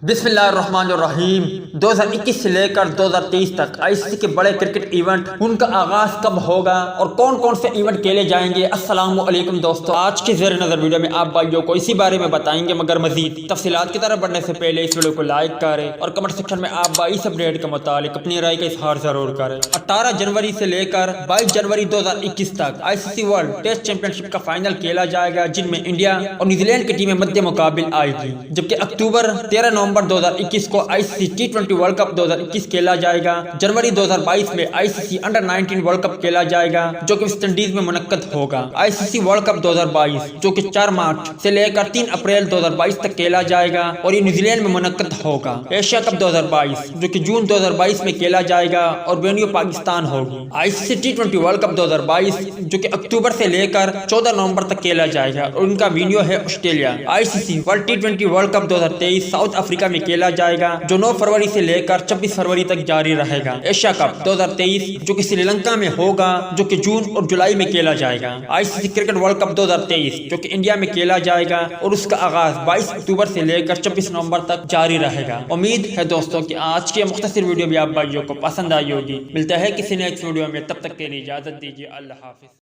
بسم اللہ الرحمن الرحیم 2021 سے لے کر 2023 تک آئی سی سی کے بڑے کرکٹ ایونٹ ان کا آغاز کب ہوگا اور کون کون سے ایونٹ کھیلے جائیں گے۔ السلام علیکم دوستو، آج کے زیر نظر ویڈیو میں آپ بھائیوں کو اسی بارے میں بتائیں گے، مگر مزید تفصیلات کی طرف بڑھنے سے پہلے اس ویڈیو کو لائک کریں اور کمنٹ سیکشن میں آپ بھائی اس اپڈیٹ کے متعلق اپنی رائے کا اظہار ضرور کریں۔ 18 جنوری سے لے کر 22 جنوری 2021 تک آئی C C world test champion شپ کا فائنل کھیلا جائے گا، جن میں انڈیا اور نیوزی لینڈ کی ٹیمیں مد مقابل آئے گی، جبکہ اکتوبر 13 نومبر 2021 کو آئی سی سی T20 ورلڈ کپ 2021 کھیلا جائے گا۔ جنوری 2022 میں آئی سی سی انڈر 19 ورلڈ کپ کھیلا جائے گا، جو کہ ویسٹ انڈیز میں منعقد ہوگا۔ آئی سی سی ورلڈ کپ 2022 جو کہ 4 مارچ سے لے کر 3 اپریل 2022 تک کھیلا جائے گا اور یہ نیوزی لینڈ میں منعقد ہوگا۔ ایشیا کپ 2022 جو کہ جون 2022 میں کھیلا جائے گا اور وینیو پاکستان ہوگی۔ آئی سی سی T20 ورلڈ کپ 2022 جو کہ اکتوبر سے لے کر 14 نومبر تک کھیلا جائے گا اور ان کا وینیو ہے Australia. I C C world T20 world cup 2023 South Africa میں کھیلا جائے گا، جو 9 فروری سے لے کر 26 فروری تک جاری رہے گا۔ ایشیا کپ 2023 جو کہ سری لنکا میں ہوگا، جو کہ جون اور جولائی میں کھیلا جائے گا۔ آئی سی سی کرکٹ ورلڈ کپ 2023 جو کہ انڈیا میں کھیلا جائے گا اور اس کا آغاز 22 اکتوبر سے لے کر 26 نومبر تک جاری رہے گا۔ امید ہے دوستوں کہ آج کی مختصر ویڈیو بھی آپ بھائیوں کو پسند آئی ہوگی۔ ملتا ہے کسی نیکسٹ ویڈیو میں، تب تک کے لیے اجازت دیجیے۔ اللہ حافظ۔